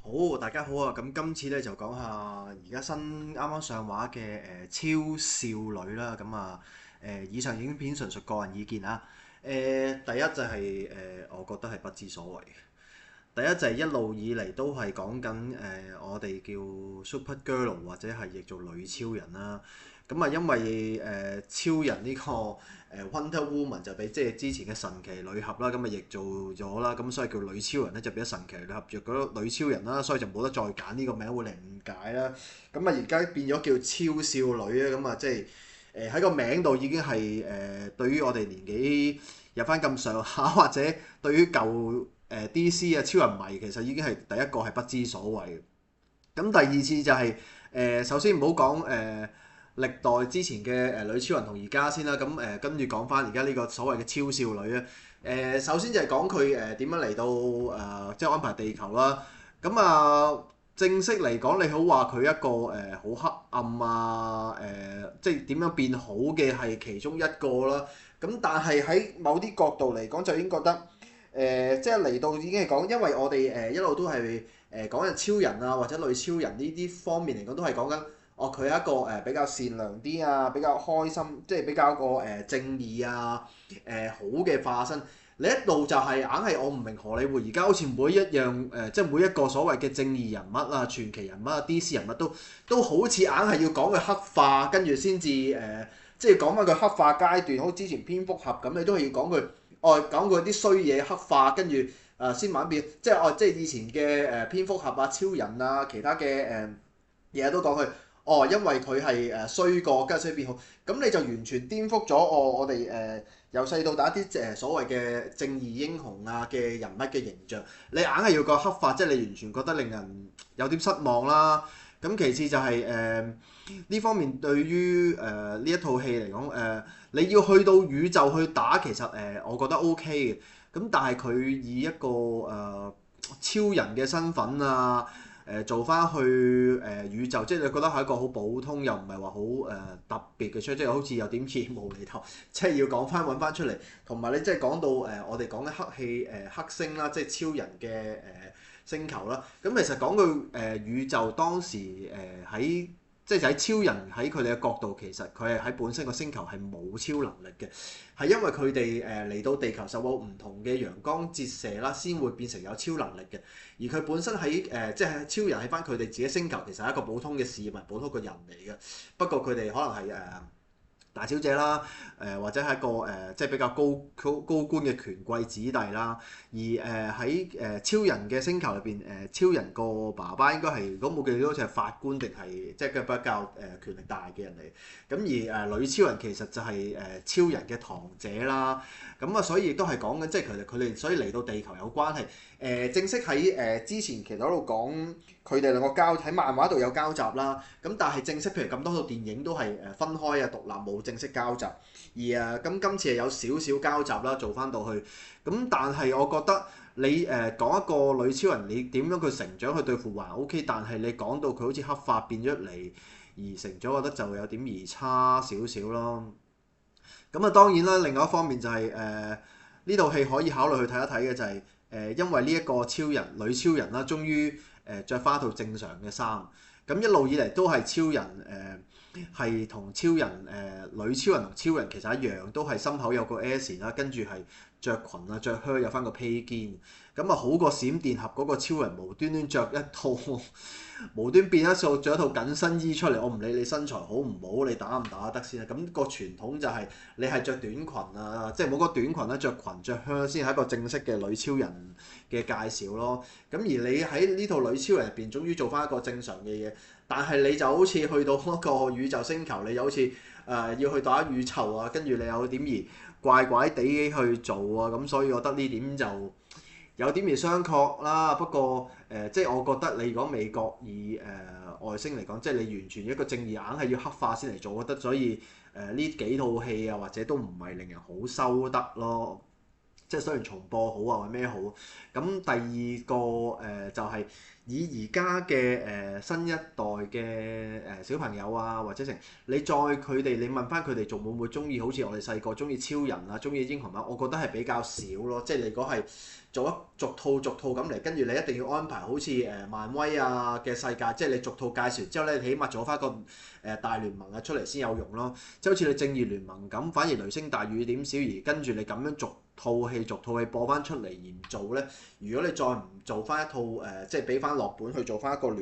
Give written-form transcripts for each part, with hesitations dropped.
好，大家好啊！咁今次咧就講下而家啱啱上畫嘅超少女啦。以上影片純屬個人意見啊。第一就係我覺得係不知所謂。第一就係一路以嚟都係講緊我哋叫 Super Girl 或者係譯做女超人啦。因為超人呢個Wonder Woman 就俾即係之前嘅神奇女俠啦，譯做咗啦，咁所以叫女超人咧就變咗神奇女俠譯咗女超人啦，所以就冇得再揀呢個名會令誤解啦。而家變咗叫超少女啊，即係喺個名度已經係對於我哋年紀入翻咁上下，或者對於舊DC 啊超人迷，其實已經係第一個係不知所謂嘅。第二次就係首先唔好講歷代之前嘅女超人同而家先啦。跟住講翻而家呢個所謂嘅超少女啊。首先就係講佢點樣嚟到即係安排地球啦。咁啊正式嚟講，你好話佢一個好黑暗啊，即係點樣變好嘅係其中一個啦。但係喺某啲角度嚟講，就已經覺得即係嚟到已經係講，因為我哋一路都係講緊超人啊或者女超人呢啲方面嚟講，都係講緊佢係一個比較善良啲啊，比較開心，即係比較個正義啊好嘅化身。你一度就係硬係我唔明荷里活而家好似每一樣即係每一個所謂嘅正義人物啊、傳奇人物啊、DC 人物都好似硬係要講佢黑化，跟住先至即係講翻佢黑化階段，好似之前蝙蝠俠咁，你都係要講佢講佢啲衰嘢黑化，跟住先慢慢變，即係以前嘅蝙蝠俠啊、超人啊、其他嘅嘢都講佢因為佢係衰過，跟住所以變好，咁你就完全顛覆咗我哋由細到大啲所謂嘅正義英雄啊嘅人物嘅形象，你硬係要個黑化，即係你完全覺得令人有啲失望啦。其次就係呢方面對於呢一套戲嚟講，你要去到宇宙去打，其實我覺得 OK 嘅。但係佢以一個超人嘅身份啊，做翻去宇宙，即係你覺得係一個好普通又唔係話好特別嘅出，即係好似有點似無厘頭，即係要講翻揾翻出嚟。同埋你即係講到我哋講嘅黑氣黑星啦，即係超人嘅星球啦。其實講句宇宙當時喺即係喺超人喺佢哋嘅角度，其實佢係喺本身個星球係冇超能力嘅，係因為佢哋嚟到地球受到唔同嘅陽光折射啦，先會變成有超能力嘅。而佢本身喺即係超人喺翻佢哋自己星球，其實係一個普通嘅市民、普通嘅人嚟嘅。不過佢哋可能係大小姐啦，或者係一個即係比較高官嘅權貴子弟啦。而喺超人嘅星球入邊，超人個爸爸應該係如果冇記錯好似係法官定係即係比較權力大嘅人嚟。女超人其實就係超人嘅堂姐啦。所以亦都係講緊即係佢哋所以嚟到地球有關係。正式喺之前其實喺度講佢哋兩個喺漫畫度有交集啦。但係正式譬如咁多套電影都係分開啊、獨立冇正式交集。今次係有少少交集啦，做翻到去。但係我覺得你講一個女超人，你點樣佢成長去對付還 OK，但係你講到佢好似黑化變咗嚟而成咗，我覺得就有點兒差少少咯。當然啦，另外一方面就係呢套戲可以考慮去睇一睇嘅就係因為呢一個女超人啦，終於著翻一套正常嘅衫。一路以嚟都係超人係同超人女超人同超人其實一樣，都係心口有個 S 啦，跟住係着裙啊、着靴有翻個披肩。好過閃電俠嗰個超人無端端着一套無端變咗做着一套緊身衣出嚟，我唔理你身材好唔好，你打唔打得先啊？個傳統就係你係着短裙啊，即係冇個短裙啦，着裙着靴先係一個正式嘅女超人嘅介紹咯。而你喺呢套女超人入邊，終於做翻一個正常嘅嘢，但係你就好似去到嗰個宇宙星球，你又好似要去打宇宙啊，跟住你有點而怪怪地去做啊，所以我覺得呢點就有點而商榷啦。不過即係我覺得你如果美國以外星嚟講，即係你完全一個正義硬係要黑化先嚟做，我覺得所以呢幾套戲啊，或者都唔係令人好收得咯。即係雖然重播好啊或者咩好。咁第二個就係以而家嘅新一代嘅小朋友啊或者成，你再佢哋你問翻佢哋仲會唔會中意好似我哋細個中意超人啊中意英雄啊？我覺得係比較少咯。即係你如果係做一逐套逐套咁嚟，跟住你一定要安排好似漫威啊嘅世界，即係你逐套介紹完之後咧，你起碼做翻個大聯盟啊出嚟先有用咯。即係好似你正義聯盟咁，反而雷聲大雨點小，而跟住你咁樣逐套戲播翻出嚟而唔做咧，如果你再唔做翻一套即係俾翻落本去做翻一個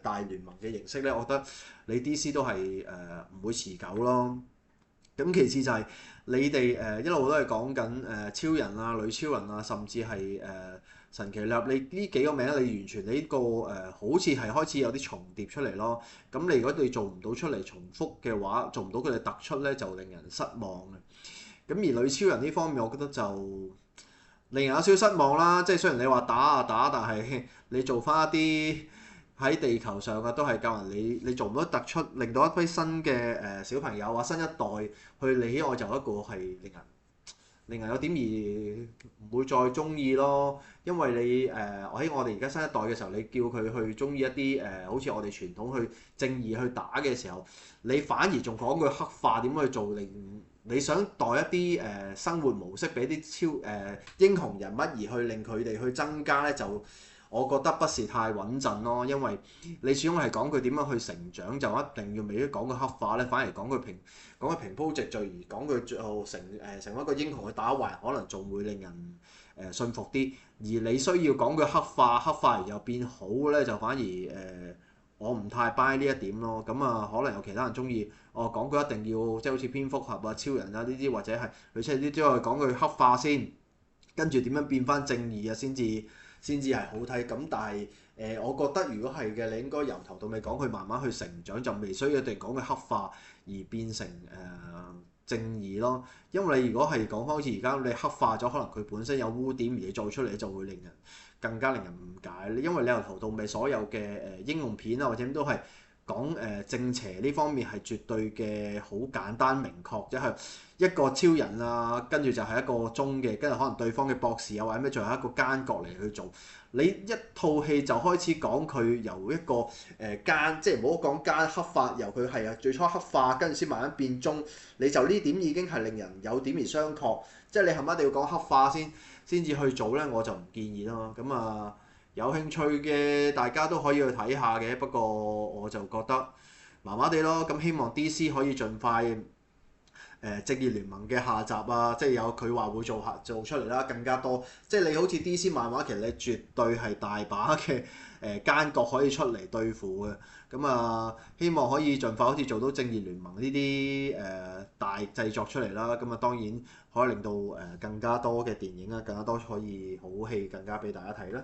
大聯盟嘅形式咧，我覺得你 DC 都係唔會持久咯。咁其次就係你哋一路都係講緊超人啊、女超人啊，甚至係神奇女俠，你呢幾個名你完全你呢個好似係開始有啲重疊出嚟咯。咁你如果你做唔到出嚟重複嘅話，做唔到佢哋突出咧，就令人失望嘅。咁而女超人呢方面，我覺得就令人有少少失望啦。即係雖然你話打啊打，但係你做翻一啲喺地球上嘅都係教人你做唔到突出，令到一批新嘅小朋友啊新一代去你喜愛就一個係令人有點而唔會再中意咯。因為你喺我哋而家新一代嘅時候，你叫佢去中意一啲好似我哋傳統去正義去打嘅時候，你反而仲講佢黑化點去做，令你想代一啲生活模式俾啲英雄人物而去令佢哋去增加咧，就我覺得不是太穩陣咯。因為你始終係講佢點樣去成長，就一定要未必講佢黑化咧，反而講佢平鋪直敍，而講佢最後成為一個英雄去打壞，可能仲會令人信服啲。而你需要講佢黑化而又變好咧，就反而我唔太 buy 呢一點咯。咁啊，可能有其他人中意，講佢一定要即係好似蝙蝠俠啊、超人啊呢啲，或者係類似呢啲，都係講佢黑化先，跟住點樣變翻正義啊，先至係好睇。咁但係我覺得如果係嘅，你應該由頭到尾講佢慢慢去成長，就未需要一定講佢黑化而變成正義咯。因為你如果係講翻好似而家你黑化咗，可能佢本身有污點，而你做出嚟就會更加令人誤解。因為你由頭到尾所有嘅英雄片啊，或者都係講正邪呢方面係絕對嘅好簡單明確，即係一個超人啊，跟住就係一個忠嘅，跟住可能對方嘅博士啊或者咩，最後一個奸角嚟去做。你一套戲就開始講佢由一個奸，即係唔好講奸黑化，由佢係最初黑化，跟住先慢慢變忠，你就呢點已經係令人有點而商榷。即係你係咪一定要講黑化先至去做咧？我就唔建議咯。咁啊，有興趣嘅大家都可以去睇下嘅，不過我就覺得麻麻地咯。咁希望 DC 可以盡快正義聯盟嘅下集啊，即係有佢話會做出嚟啦，更加多。即係你好似 DC 漫畫，其實你絕對係大把嘅奸角可以出嚟對付嘅。咁啊，希望可以盡快好似做到正義聯盟呢啲大製作出嚟啦。咁啊，當然可以令到更加多嘅電影啊，更加多可以好戲，更加俾大家睇啦。